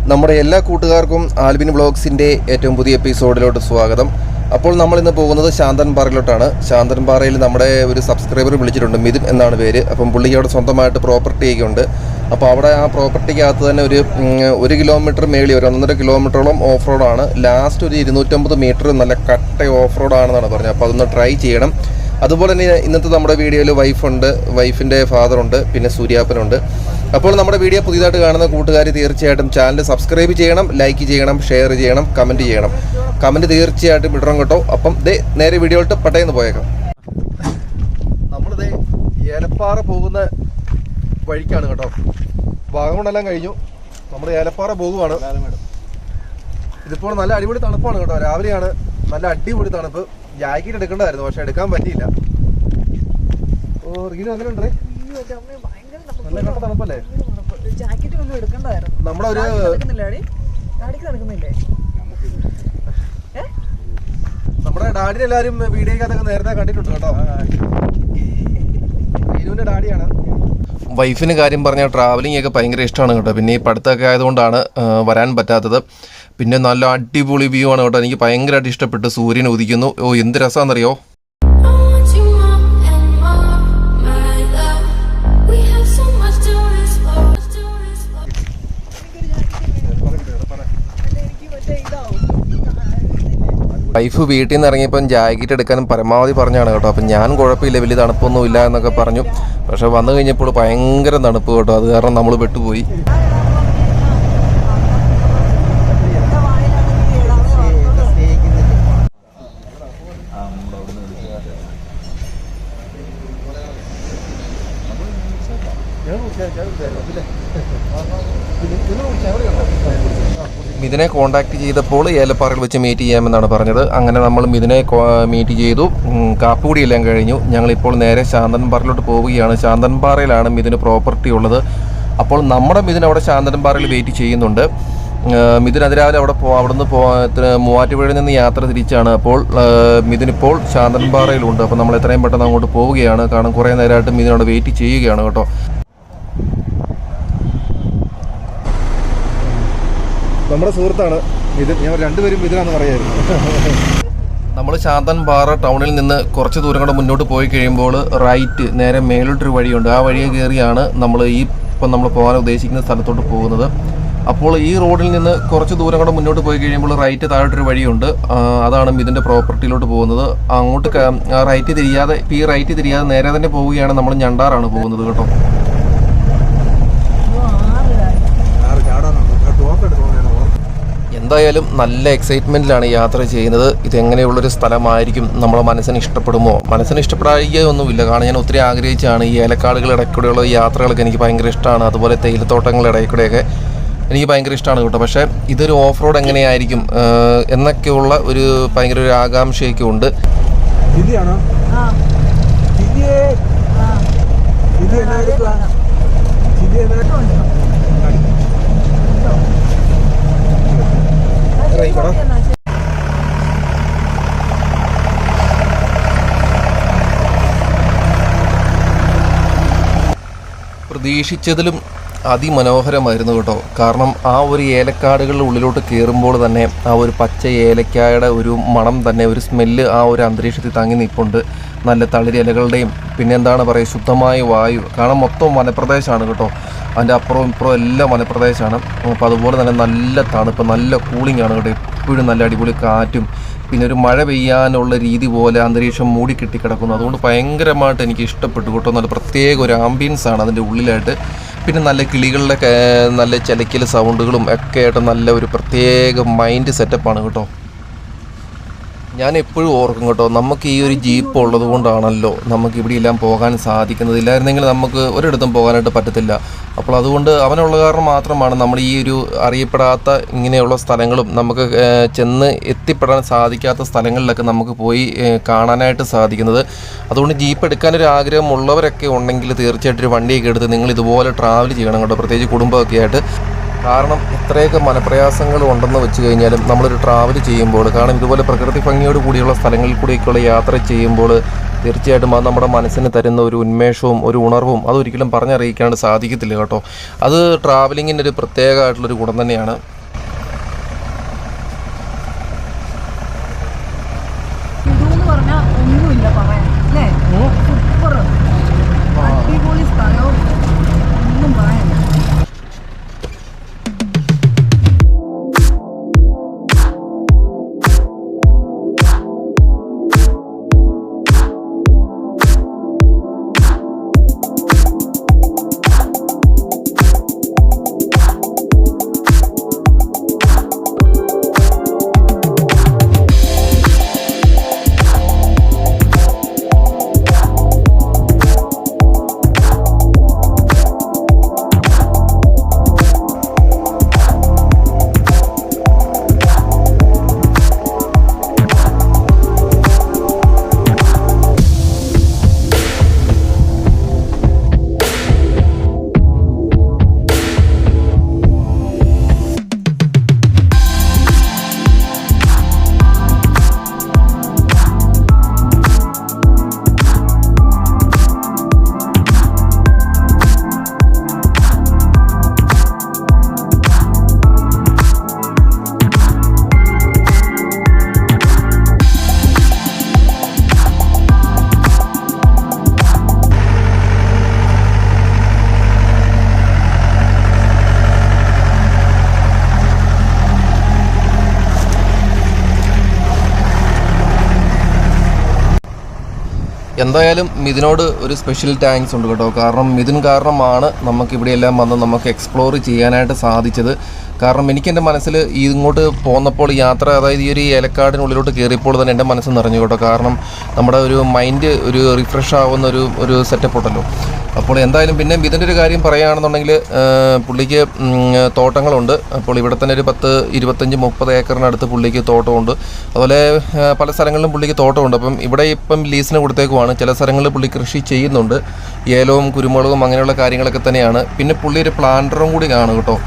നമ്മുടെ എല്ലാ കൂട്ടുകാർക്കും ആൽബിൻ വ്ളോഗ്സിൻ്റെ ഏറ്റവും പുതിയ എപ്പിസോഡിലോട്ട് സ്വാഗതം. അപ്പോൾ നമ്മളിന്ന് പോകുന്നത് ശാന്തൻപാറയിലോട്ടാണ്. ശാന്തൻപാറയിൽ നമ്മുടെ ഒരു സബ്സ്ക്രൈബർ വിളിച്ചിട്ടുണ്ട്, മിഥുൻ എന്നാണ് പേര്. അപ്പം പുള്ളിക്ക് അവിടെ സ്വന്തമായിട്ട് പ്രോപ്പർട്ടിയൊക്കെ ഉണ്ട്. അപ്പോൾ അവിടെ ആ പ്രോപ്പർട്ടിക്കകത്ത് തന്നെ ഒരു കിലോമീറ്റർ മേളി, ഒരു 1.5 കിലോമീറ്ററോളം ഓഫ് റോഡാണ്. ലാസ്റ്റ് ഒരു 250 മീറ്റർ നല്ല കട്ട ഓഫ് റോഡാണെന്നാണ് പറഞ്ഞത്. അപ്പോൾ അതൊന്ന് ട്രൈ ചെയ്യണം. അതുപോലെ തന്നെ ഇന്നത്തെ നമ്മുടെ വീഡിയോയിൽ വൈഫുണ്ട്, വൈഫിൻ്റെ ഫാദറുണ്ട്, പിന്നെ സൂര്യാപ്പനുണ്ട്. അപ്പോൾ നമ്മുടെ വീഡിയോ പുതിയതായിട്ട് കാണുന്ന കൂട്ടുകാർ തീർച്ചയായിട്ടും ചാനൽ സബ്സ്ക്രൈബ് ചെയ്യണം, ലൈക്ക് ചെയ്യണം, ഷെയർ ചെയ്യണം, കമൻറ്റ് ചെയ്യണം. കമൻറ്റ് തീർച്ചയായിട്ടും ഇടണം കേട്ടോ. അപ്പം നേരെ വീഡിയോയിട്ട് പട്ടയെന്ന് പോയേക്കാം. നമ്മളിത് ഏലപ്പാറ പോകുന്ന വഴിക്കാണ് കേട്ടോ. വാഗമണെല്ലാം കഴിഞ്ഞു, നമ്മൾ ഏലപ്പാറ പോകുവാണ്. ഇതിപ്പോൾ നല്ല അടിപൊളി തണുപ്പാണ് കേട്ടോ. രാവിലെയാണ്, നല്ല അടിപൊളി തണുപ്പ്. ജാക്കറ്റ് എടുക്കേണ്ടതായിരുന്നു, പക്ഷെ എടുക്കാൻ പറ്റിയില്ല. ഓ റീനു അങ്ങനെ ഉണ്ടേ, നല്ല കട്ട തണുപ്പല്ലേ. നമ്മുടെ ഒരു നമ്മുടെ ഡാഡിനെ എല്ലാവരും വീഡിയോക്കകത്തൊക്കെ നേരത്തെ കണ്ടിട്ടുണ്ട് കേട്ടോ. റീനുവിന്റെ ഡാഡിയാണ്. വൈഫിന് കാര്യം പറഞ്ഞാൽ ട്രാവലിംഗ് ഒക്കെ ഭയങ്കര ഇഷ്ടമാണ് കേട്ടോ. പിന്നെ ഈ പഠിത്തമൊക്കെ ആയതുകൊണ്ടാണ് വരാൻ പറ്റാത്തത്. പിന്നെ നല്ല അടിപൊളി വ്യൂ ആണ് കേട്ടോ. എനിക്ക് ഭയങ്കരമായിട്ട് ഇഷ്ടപ്പെട്ടു. സൂര്യൻ ഉദിക്കുന്നു. ഓ എന്ത് രസമാണെന്നറിയോ. വൈഫ് വീട്ടിൽ നിന്ന് ഇറങ്ങിയപ്പം ജാക്കറ്റ് എടുക്കാനും പരമാവധി പറഞ്ഞാണ് കേട്ടോ. അപ്പം ഞാൻ കുഴപ്പമില്ല, വലിയ തണുപ്പൊന്നും ഇല്ല എന്നൊക്കെ പറഞ്ഞു. പക്ഷെ വന്നു കഴിഞ്ഞപ്പോൾ ഭയങ്കര തണുപ്പ് കേട്ടോ. അത് കാരണം നമ്മൾ പെട്ടുപോയി. മിഥുനെ കോണ്ടാക്ട് ചെയ്തപ്പോൾ ഏലപ്പാറയിൽ വെച്ച് മീറ്റ് ചെയ്യാമെന്നാണ് പറഞ്ഞത്. അങ്ങനെ നമ്മൾ മിഥുനെ മീറ്റ് ചെയ്തു. കാപ്പുകൂടിയെല്ലാം കഴിഞ്ഞു. ഞങ്ങളിപ്പോൾ നേരെ ശാന്തൻപാറയിലോട്ട് പോവുകയാണ്. ശാന്തൻപാറയിലാണ് മിഥുന് പ്രോപ്പർട്ടി ഉള്ളത്. അപ്പോൾ നമ്മുടെ മിഥുൻ അവിടെ ശാന്തൻപാറയിൽ വെയിറ്റ് ചെയ്യുന്നുണ്ട്. മിഥുൻ അതിരാവിലെ അവിടുന്ന് മൂവാറ്റുപുഴയിൽ നിന്ന് യാത്ര തിരിച്ചാണ്. അപ്പോൾ മിഥുൻ ഇപ്പോൾ ശാന്തൻപാറയിലുണ്ട്. അപ്പോൾ നമ്മൾ എത്രയും പെട്ടെന്ന് അങ്ങോട്ട് പോവുകയാണ്. കാരണം കുറേ നേരമായിട്ട് മിഥുൻ അവിടെ വെയിറ്റ് ചെയ്യുകയാണ് കേട്ടോ. നമ്മുടെ സുഹൃത്താണ് മിഥുൻ. ഞാൻ രണ്ടുപേരും മിഥുനാന്ന് പറയായിരുന്നു. നമ്മൾ ശാന്തൻപാറ ടൗണിൽ നിന്ന് കുറച്ച് ദൂരം കൂടെ മുന്നോട്ട് പോയി കഴിയുമ്പോൾ റൈറ്റ് നേരെ മേലോട്ടൊരു വഴിയുണ്ട്. ആ വഴിയെ കയറിയാണ് നമ്മൾ നമ്മൾ പോകാൻ ഉദ്ദേശിക്കുന്ന സ്ഥലത്തോട്ട് പോകുന്നത്. അപ്പോൾ ഈ റോഡിൽ നിന്ന് കുറച്ച് ദൂരം കൂടെ മുന്നോട്ട് പോയി കഴിയുമ്പോൾ റൈറ്റ് താഴോട്ടൊരു വഴിയുണ്ട്. അതാണ് മിഥുൻ്റെ പ്രോപ്പർട്ടിയിലോട്ട് പോകുന്നത്. അങ്ങോട്ട് റൈറ്റ് തിരിയാതെ നേരെ തന്നെ പോവുകയാണ്. നമ്മൾ ഞണ്ടാറാണ് പോകുന്നത് കേട്ടോ. എന്തായാലും നല്ല എക്സൈറ്റ്മെൻറ്റിലാണ് യാത്ര ചെയ്യുന്നത്. ഇതെങ്ങനെയുള്ളൊരു സ്ഥലമായിരിക്കും, നമ്മളെ മനസ്സിന് ഇഷ്ടപ്പെടുമോ? മനസ്സിന് ഇഷ്ടപ്പെടായൊന്നുമില്ല. കാരണം ഞാൻ ഒത്തിരി ആഗ്രഹിച്ചാണ് ഈ ഏലക്കാടുകളുടെ ഇടയ്ക്കൂടെയുള്ള യാത്രകളൊക്കെ എനിക്ക് ഭയങ്കര ഇഷ്ടമാണ്. അതുപോലെ തേയിലത്തോട്ടങ്ങളുടെ ഇടയ്ക്കൂടെയൊക്കെ എനിക്ക് ഭയങ്കര ഇഷ്ടമാണ് കേട്ടോ. പക്ഷേ ഇതൊരു ഓഫ് റോഡ് എങ്ങനെയായിരിക്കും എന്നൊക്കെയുള്ള ഒരു ഭയങ്കര ഒരു ആകാംക്ഷയൊക്കെ ഉണ്ട്. പ്രതീക്ഷിച്ചതിലും അതിമനോഹരമായിരുന്നു കേട്ടോ. കാരണം ആ ഒരു ഏലക്കാടുകളുടെ ഉള്ളിലോട്ട് കയറുമ്പോൾ തന്നെ ആ ഒരു പച്ച ഏലക്കായുടെ ഒരു മണം തന്നെ, ഒരു സ്മെല്ല് ആ ഒരു അന്തരീക്ഷത്തിൽ തങ്ങി നിൽപ്പുണ്ട്. നല്ല തളിരിലകളുടെയും പിന്നെ എന്താണ് പറയുക, ശുദ്ധമായ വായു. കാരണം മൊത്തം വനപ്രദേശമാണ് കേട്ടോ. അതിൻ്റെ അപ്പുറവും ഇപ്പുറവും എല്ലാം വനപ്രദേശമാണ്. അപ്പോൾ അതുപോലെ തന്നെ നല്ല തണുപ്പ്, നല്ല കൂളിംഗ് ആണ് കേട്ടോ. എപ്പോഴും നല്ല അടിപൊളി കാറ്റും പിന്നെ ഒരു മഴ പെയ്യാനുള്ള രീതി പോലെ അന്തരീക്ഷം മൂടി കെട്ടിക്കിടക്കുന്നു. അതുകൊണ്ട് ഭയങ്കരമായിട്ട് എനിക്ക് ഇഷ്ടപ്പെട്ടു കേട്ടോ. നല്ല പ്രത്യേക ഒരു ആംബിയൻസ് ആണ് അതിൻ്റെ ഉള്ളിലായിട്ട്. പിന്നെ നല്ല കിളികളുടെ നല്ല ചിലക്കൽ സൗണ്ടുകളും ഒക്കെ ആയിട്ട് നല്ല ഒരു പ്രത്യേക മൈൻഡ് സെറ്റപ്പാണ് കേട്ടോ. ഞാൻ എപ്പോഴും ഓർക്കും കേട്ടോ, നമുക്ക് ഈ ഒരു ജീപ്പ് ഉള്ളത് കൊണ്ടാണല്ലോ നമുക്ക് ഇവിടെയെല്ലാം പോകാൻ സാധിക്കുന്നത്. ഇല്ലായിരുന്നെങ്കിൽ നമുക്ക് ഒരിടത്തും പോകാനായിട്ട് പറ്റത്തില്ല. അപ്പോൾ അതുകൊണ്ട് അവനുള്ള കാരണം മാത്രമാണ് നമ്മൾ ഈ ഒരു അറിയപ്പെടാത്ത ഇങ്ങനെയുള്ള സ്ഥലങ്ങളും നമുക്ക് ചെന്ന് എത്തിപ്പെടാൻ സാധിക്കാത്ത സ്ഥലങ്ങളിലൊക്കെ നമുക്ക് പോയി കാണാനായിട്ട് സാധിക്കുന്നത്. അതുകൊണ്ട് ജീപ്പ് എടുക്കാനൊരു ആഗ്രഹമുള്ളവരൊക്കെ ഉണ്ടെങ്കിൽ തീർച്ചയായിട്ടും ഒരു വണ്ടിയൊക്കെ എടുത്ത് നിങ്ങൾ ഇതുപോലെ ട്രാവൽ ചെയ്യണം കേട്ടോ. പ്രത്യേകിച്ച് കുടുംബമൊക്കെ ആയിട്ട്. കാരണം ഇത്രയൊക്കെ മനപ്രയാസങ്ങൾ ഉണ്ടെന്ന് വെച്ച് കഴിഞ്ഞാലും നമ്മളൊരു ട്രാവൽ ചെയ്യുമ്പോൾ, കാരണം ഇതുപോലെ പ്രകൃതി ഭംഗിയോട് കൂടിയുള്ള സ്ഥലങ്ങളിൽ കൂടിയൊക്കെയുള്ള യാത്ര ചെയ്യുമ്പോൾ തീർച്ചയായിട്ടും അത് നമ്മുടെ മനസ്സിന് തരുന്ന ഒരു ഉന്മേഷവും ഒരു ഉണർവും അതൊരിക്കലും പറഞ്ഞറിയിക്കാണ്ട് സാധിക്കത്തില്ല കേട്ടോ. അത് ട്രാവലിങ്ങിൻ്റെ ഒരു പ്രത്യേകമായിട്ടുള്ളൊരു ഗുണം തന്നെയാണ്. എന്തായാലും മിഥുനോട് ഒരു സ്പെഷ്യൽ താങ്ക്സ് ഉണ്ട് കേട്ടോ. കാരണം മിഥുൻ കാരണമാണ് നമുക്കിവിടെയെല്ലാം വന്ന് നമുക്ക് എക്സ്പ്ലോർ ചെയ്യാനായിട്ട് സാധിച്ചത്. കാരണം എനിക്കെൻ്റെ മനസ്സിൽ ഇങ്ങോട്ട് പോന്നപ്പോൾ യാത്ര, അതായത് ഈ ഒരു ഏലക്കാടിനുള്ളിലോട്ട് കയറിയപ്പോൾ തന്നെ എൻ്റെ മനസ്സ് നിറഞ്ഞു കേട്ടോ. കാരണം നമ്മുടെ ഒരു മൈൻഡ് ഒരു റിഫ്രഷ് ആവുന്ന ഒരു സെറ്റപ്പ് ഉണ്ടല്ലോ. അപ്പോൾ എന്തായാലും പിന്നെ ഇതിൻ്റെ ഒരു കാര്യം പറയുകയാണെന്നുണ്ടെങ്കിൽ പുള്ളിക്ക് തോട്ടങ്ങളുണ്ട്. അപ്പോൾ ഇവിടെ തന്നെ ഒരു 10-25-30 ഏക്കറിനടുത്ത് പുള്ളിക്ക് തോട്ടമുണ്ട്. അതുപോലെ പല സ്ഥലങ്ങളിലും പുള്ളിക്ക് തോട്ടമുണ്ട്. അപ്പം ഇവിടെ ഇപ്പം ലീസിന് കൊടുത്തേക്കുവാണ്. ചില സ്ഥലങ്ങളിൽ പുള്ളി കൃഷി ചെയ്യുന്നുണ്ട്. ഏലവും കുരുമുളകും അങ്ങനെയുള്ള കാര്യങ്ങളൊക്കെ തന്നെയാണ്. പിന്നെ പുള്ളി ഒരു പ്ലാന്ററും കൂടി കാണും കേട്ടോ.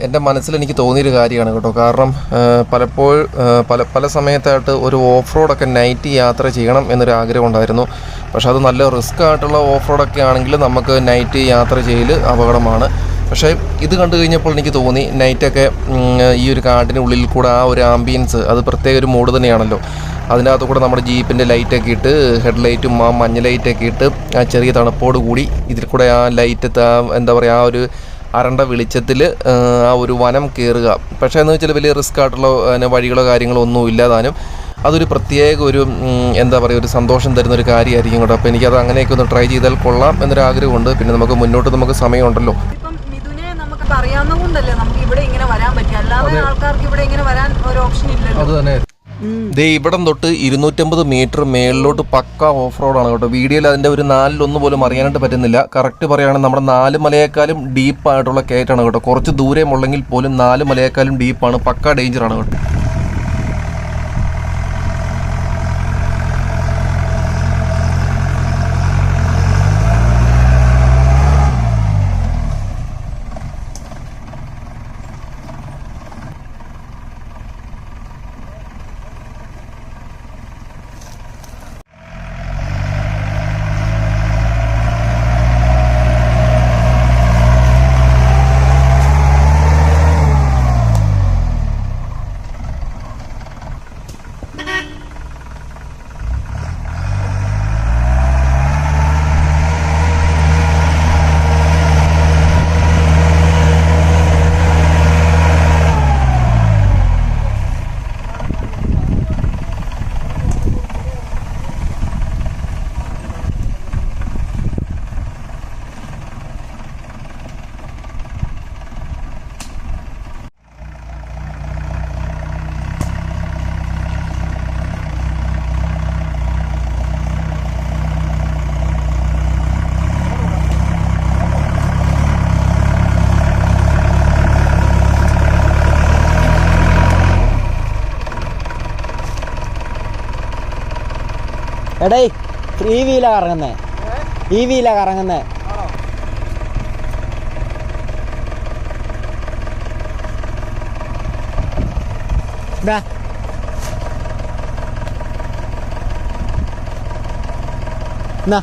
എൻ്റെ മനസ്സിൽ എനിക്ക് തോന്നിയൊരു കാര്യമാണ് കേട്ടോ. കാരണം പല സമയത്തായിട്ട് ഒരു ഓഫ് റോഡൊക്കെ നൈറ്റ് യാത്ര ചെയ്യണം എന്നൊരു ആഗ്രഹം ഉണ്ടായിരുന്നു. പക്ഷെ അത് നല്ല റിസ്ക് ആയിട്ടുള്ള ഓഫ് റോഡൊക്കെ ആണെങ്കിൽ നമുക്ക് നൈറ്റ് യാത്ര ചെയ്യൽ അപകടമാണ്. പക്ഷേ ഇത് കണ്ടു കഴിഞ്ഞപ്പോൾ എനിക്ക് തോന്നി നൈറ്റൊക്കെ ഈ ഒരു കാടിനുള്ളിൽ കൂടെ ആ ഒരു ആംബിയൻസ് അത് പ്രത്യേക ഒരു മൂഡ് തന്നെയാണല്ലോ. അതിൻ്റെ അകത്ത് കൂടെ നമ്മുടെ ജീപ്പിൻ്റെ ലൈറ്റൊക്കെ ഇട്ട്, ഹെഡ് ലൈറ്റും ആ മഞ്ഞ ലൈറ്റൊക്കെ ഇട്ട് ആ ചെറിയ തണുപ്പോട് കൂടി ഇതിൽ കൂടെ ആ ലൈറ്റ് എന്താ പറയുക, ആ ഒരു അരണ്ട വെളിച്ചത്തിൽ ആ ഒരു വനം കയറുക. പക്ഷേ എന്ന് വെച്ചാൽ വലിയ റിസ്ക് ആയിട്ടുള്ള വഴികളോ കാര്യങ്ങളോ ഒന്നും ഇല്ലാതാനും അതൊരു പ്രത്യേക ഒരു എന്താ പറയുക, ഒരു സന്തോഷം തരുന്നൊരു കാര്യമായിരിക്കും കേട്ടോ. അപ്പോൾ എനിക്കത് അങ്ങനെയൊക്കെ ഒന്ന് ട്രൈ ചെയ്താൽ കൊള്ളാം എന്നൊരാഗ്രഹമുണ്ട്. പിന്നെ നമുക്ക് മുന്നോട്ട് നമുക്ക് സമയമുണ്ടല്ലോ. അറിയാവുന്നതുകൊണ്ടല്ലേ നമുക്ക് ഇവിടെ ഇങ്ങനെ വരാൻ പറ്റും. അല്ലാതെ ആൾക്കാർക്ക് ഇവിടെ ഇങ്ങനെ വരാൻ ഒരു ഓപ്ഷൻ ഇല്ലല്ലോ. അത് തന്നെ. ദേ ഇവിടം തൊട്ട് 250 മീറ്റർ മേളിലോട്ട് പക്ക ഓഫ് റോഡാണ് കേട്ടോ. വീഡിയോയിൽ അതിൻ്റെ ഒരു 4/1 പോലും അറിയാനായിട്ട് പറ്റുന്നില്ല. കറക്റ്റ് പറയുകയാണെങ്കിൽ നമ്മുടെ 4 മലയേക്കാളും ഡീപ്പായിട്ടുള്ള കയറ്റാണ് കേട്ടോ. കുറച്ച് ദൂരമുള്ളെങ്കിൽ പോലും 4 മലയേക്കാളും ഡീപ്പാണ്. പക്ക ഡേഞ്ചറാണ് കേട്ടോ. എടേ ഈ വീലാ കറങ്ങുന്നേ, ഈ വീലാ കറങ്ങുന്നേ. ഇതാ എന്നാ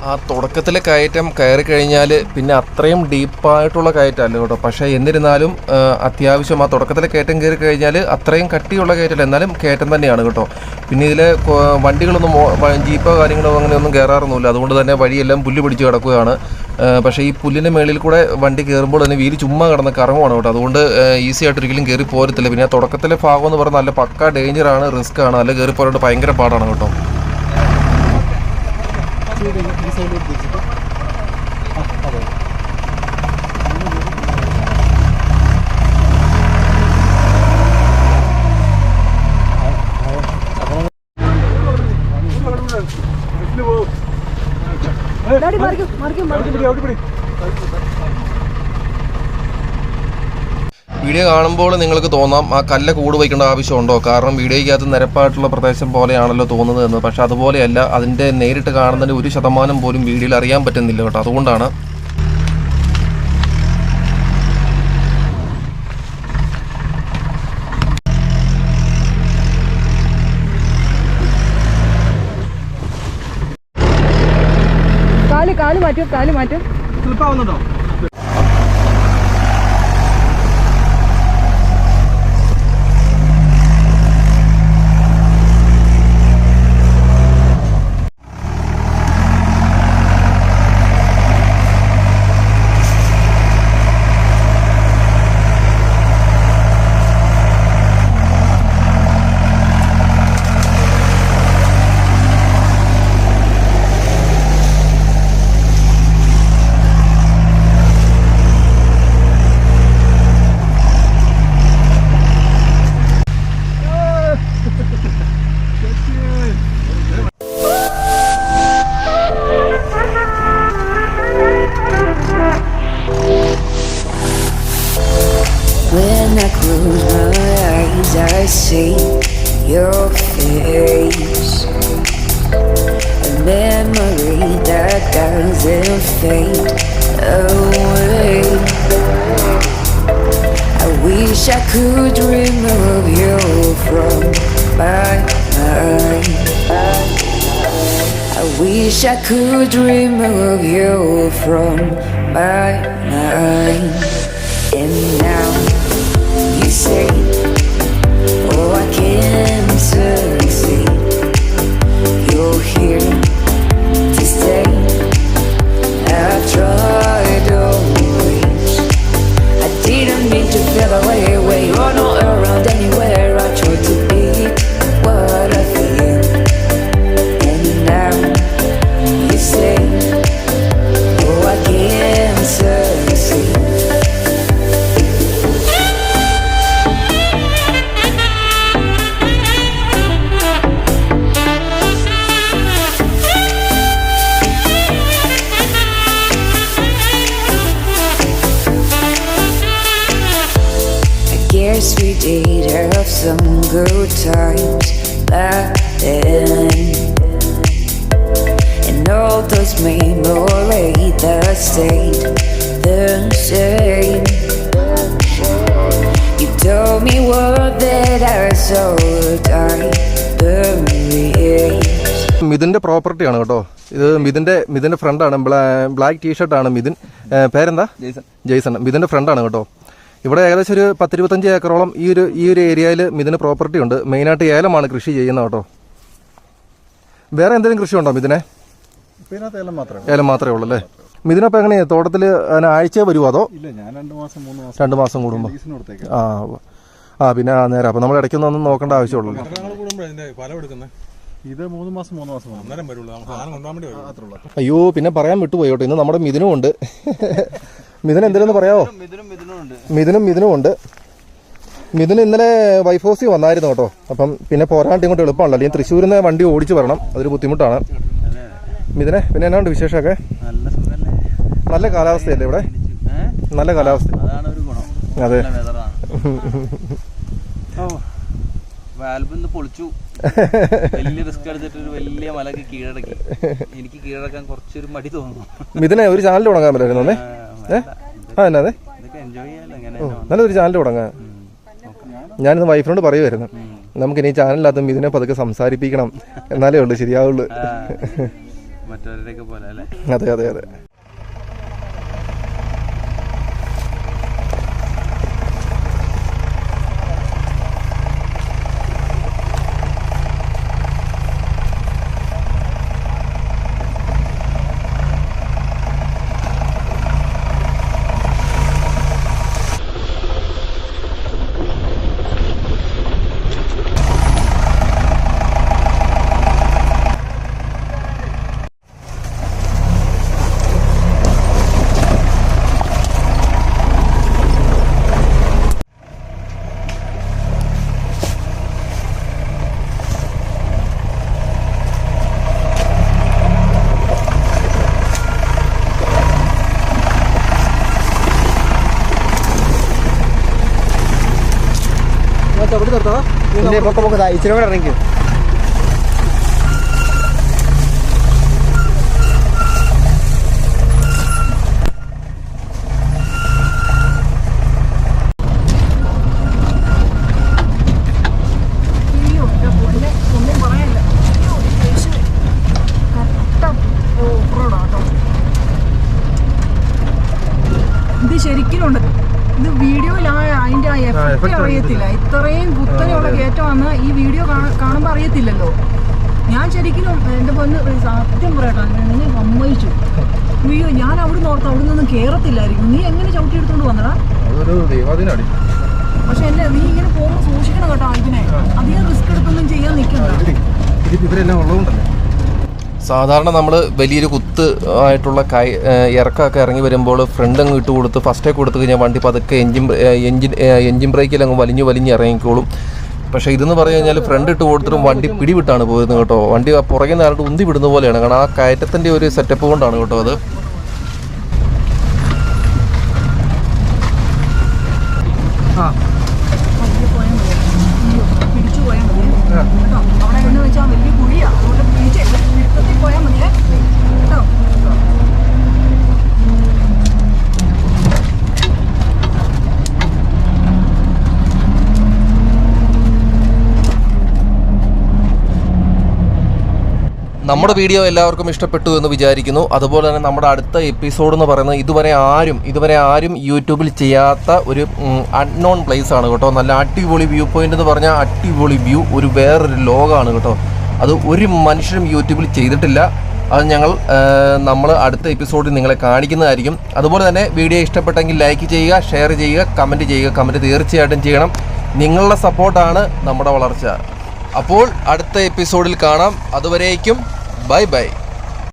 ആ തുടക്കത്തിലെ കയറ്റം കയറി കഴിഞ്ഞാൽ പിന്നെ അത്രയും ഡീപ്പായിട്ടുള്ള കയറ്റമല്ല കേട്ടോ. പക്ഷേ എന്നിരുന്നാലും അത്യാവശ്യം ആ തുടക്കത്തിലെ കയറ്റം കയറി കഴിഞ്ഞാൽ അത്രയും കട്ടിയുള്ള കയറ്റമല്ല, എന്നാലും കയറ്റം തന്നെയാണ് കേട്ടോ. പിന്നെ ഇതിൽ വണ്ടികളൊന്നും ജീപ്പോ കാര്യങ്ങളോ അങ്ങനെയൊന്നും കയറാറൊന്നുമില്ല. അതുകൊണ്ട് തന്നെ വഴിയെല്ലാം പുല്ല് പിടിച്ച് കിടക്കുകയാണ്. പക്ഷേ ഈ പുല്ലിൻ്റെ മേളിൽ കൂടെ വണ്ടി കയറുമ്പോൾ തന്നെ വീല് ചുമ്മാ കിടന്ന് കറങ്ങുവാണ് കേട്ടോ. അതുകൊണ്ട് ഈസി ആയിട്ട് ഒരിക്കലും കയറി പോരത്തില്ല. പിന്നെ ആ തുടക്കത്തിലെ ഭാഗം എന്ന് പറഞ്ഞാൽ നല്ല പക്ക ഡേഞ്ചറാണ്, റിസ്ക് ആണ്. അല്ല കയറി പോരായിട്ട് ഭയങ്കര പാടാണ് കേട്ടോ. വീഡിയോ കാണുമ്പോൾ നിങ്ങൾക്ക് തോന്നാം ആ കല്ല് കൂട് വയ്ക്കേണ്ട ആവശ്യമുണ്ടോ, കാരണം വീഡിയോയ്ക്കകത്ത് നിരപ്പായിട്ടുള്ള പ്രദേശം പോലെയാണല്ലോ തോന്നുന്നത് എന്ന്. പക്ഷെ അതുപോലെയല്ല, അതിൻ്റെ നേരിട്ട് കാണുന്നതിന് 1% പോലും വീഡിയോയിൽ അറിയാൻ പറ്റുന്നില്ല കേട്ടോ. അതുകൊണ്ടാണ് കാല് മാറ്റും സ്ലിപ്പാവുന്നുണ്ടോ? will fade away. I wish I could remove you from my mind. I wish I could remove you from my mind. And now you say, oh, I can't succeed. You're here to stay. I've tried always. I didn't mean to feel away. You're not around anywhere. I tried to be what I feel. And now you say, oh, I can't succeed. Guess we did have some good times back then, and all those memories that stayed the same. You told me what that I saw die buried. മിഥുൻ്റെ പ്രോപ്പർട്ടിയാണ് കേട്ടോ ഇത്. മിഥുൻ്റെ ഫ്രണ്ടാണ്. Black ടീഷർട്ടാണ് Mithun. പേരെന്താ? Jason. മിഥുൻ്റെ ഫ്രണ്ടാണ് കേട്ടോ. ഇവിടെ ഏകദേശം ഒരു 10-25 ഏക്കറോളം ഈ ഒരു ഏരിയയിൽ മിഥുന് പ്രോപ്പർട്ടി ഉണ്ട്. മെയിനായിട്ട് ഏലമാണ് കൃഷി ചെയ്യുന്നത് കേട്ടോ. വേറെ എന്തെങ്കിലും കൃഷി ഉണ്ടോ മിഥുനെ? ഏലം മാത്രമേ ഉള്ളൂ അല്ലേ? മിഥുനപ്പോൾ എങ്ങനെയാണ് തോട്ടത്തിൽ ആഴ്ച വരുമോ അതോ? 2 മാസം കൂടുമ്പോൾ? പിന്നെ നേരെ. അപ്പോൾ നമ്മൾ ഇടയ്ക്കൊന്നും നോക്കേണ്ട ആവശ്യമുള്ളൂ. ഇത് 3 മാസം അയ്യോ, പിന്നെ പറയാൻ വിട്ടുപോയി കേട്ടോ. ഇന്ന് നമ്മുടെ മിഥുനും ഉണ്ട്. മിഥുൻ എന്തിനെന്ന് പറയാമോ? മിഥുനും ഉണ്ട്. മിഥുൻ ഇന്നലെ വൈഫ് ഹൗസിൽ വന്നായിരുന്നു കേട്ടോ. അപ്പം പിന്നെ പോരാണ്ട് ഇങ്ങോട്ട് എളുപ്പമാണല്ലോ, അല്ലെങ്കിൽ തൃശ്ശൂരിൽ നിന്ന് വണ്ടി ഓടിച്ച് വരണം, അതൊരു ബുദ്ധിമുട്ടാണ്. മിഥുനെ പിന്നെ എന്നാണ്ട് വിശേഷമൊക്കെ? നല്ല കാലാവസ്ഥയല്ലേ ഇവിടെ? നല്ല കാലാവസ്ഥ. അതെ. പൊളിച്ചു. വലിയ റിസ്ക് എടുത്തിട്ട് ഒരു വലിയ മലക്ക് കീഴടക്കി. എനിക്ക് കീഴടക്കാൻ കുറച്ചൊരു മടി തോന്നുന്നു. മിഥുനെ ഒരു ചാനൽ തുടങ്ങാൻ പറ്റുന്നേ? എന്നാ നല്ലൊരു ചാനൽ തുടങ്ങാൻ. ഞാനിന്ന് വൈഫിനോട് പറയുമായിരുന്നു, നമുക്കിനി ചാനലിനകത്തും ഇതിനെ പതുക്കെ സംസാരിപ്പിക്കണം, എന്നാലേ ഉള്ളൂ ശരിയാവുള്ളൂ. മറ്റവരുടെയൊക്കെ പോലെ അല്ലേ? അതെ അതെ അതെ. ഇച്ചിരി കൂടെ ഇറങ്ങിക്കും. ഇത് ശരിക്കും ഇത് വീഡിയോയിൽ അതിന്റെ എഫക്റ്റ് അറിയത്തില്ല. ഇത്രയും കുത്തനെയുള്ള കയറ്റമാണെന്ന് ഈ വീഡിയോ കാണുമ്പോൾ അറിയത്തില്ലല്ലോ. ഞാൻ ശരിക്കും എന്റെ പൊന്ന് സത്യം പറയട്ടോ, നിങ്ങൾ സമ്മതിച്ചു. അയ്യോ, ഞാൻ അവിടെ നോർത്ത് അവിടെ നിന്നും കേറത്തില്ലായിരിക്കും. നീ എങ്ങനെ ചവിട്ടി എടുത്തോണ്ട് വന്നടാ? പക്ഷെ എന്നെ നീ ഇങ്ങനെ പോകുമ്പോൾ സൂക്ഷിക്കണം കേട്ടോ. ഇതിനെ അധികം റിസ്ക് എടുത്തൊന്നും ചെയ്യാൻ നിൽക്കണ്ട. സാധാരണ നമ്മൾ വലിയൊരു കുത്ത് ആയിട്ടുള്ള ഇറക്കമൊക്കെ ഇറങ്ങി വരുമ്പോൾ ഫ്രണ്ട് അങ്ങ് ഇട്ട് കൊടുത്ത് ഫസ്റ്റേ കൊടുത്തു കഴിഞ്ഞാൽ വണ്ടി പതുക്കെ എൻജിൻ ബ്രേക്കിൽ അങ്ങ് വലിഞ്ഞ് ഇറങ്ങിക്കോളും. പക്ഷേ ഇതെന്ന് പറഞ്ഞു കഴിഞ്ഞാൽ ഫ്രണ്ട് ഇട്ട് കൊടുത്തിട്ടും വണ്ടി പിടിവിട്ടാണ് പോയിരുന്നത് കേട്ടോ. വണ്ടി പുറകെ നിന്നിട്ട് ഉന്തി വിടുന്ന പോലെയാണ്, കാരണം ആ കയറ്റത്തിൻ്റെ ഒരു സെറ്റപ്പ് കൊണ്ടാണ് കേട്ടോ അത്. നമ്മുടെ വീഡിയോ എല്ലാവർക്കും ഇഷ്ടപ്പെട്ടു എന്ന് വിചാരിക്കുന്നു. അതുപോലെ തന്നെ നമ്മുടെ അടുത്ത എപ്പിസോഡ് എന്ന് പറയുന്നത് ഇതുവരെ ആരും യൂട്യൂബിൽ ചെയ്യാത്ത ഒരു അൺനോൺ പ്ലേസ് ആണ് കേട്ടോ. നല്ല അടിപൊളി വ്യൂ പോയിന്റ് എന്ന് പറഞ്ഞാൽ അടിപൊളി വ്യൂ, ഒരു വേറൊരു ലോകമാണ് കേട്ടോ. അത് ഒരു മനുഷ്യരും യൂട്യൂബിൽ ചെയ്തിട്ടില്ല. അത് നമ്മൾ അടുത്ത എപ്പിസോഡിൽ നിങ്ങളെ കാണിക്കുന്നതായിരിക്കും. അതുപോലെ തന്നെ വീഡിയോ ഇഷ്ടപ്പെട്ടെങ്കിൽ ലൈക്ക് ചെയ്യുക, ഷെയർ ചെയ്യുക, കമൻറ്റ് ചെയ്യുക. കമൻറ്റ് തീർച്ചയായിട്ടും ചെയ്യണം. നിങ്ങളുടെ സപ്പോർട്ടാണ് നമ്മുടെ വളർച്ച. അപ്പോൾ അടുത്ത എപ്പിസോഡിൽ കാണാം. അതുവരേക്കും ബൈ ബൈ.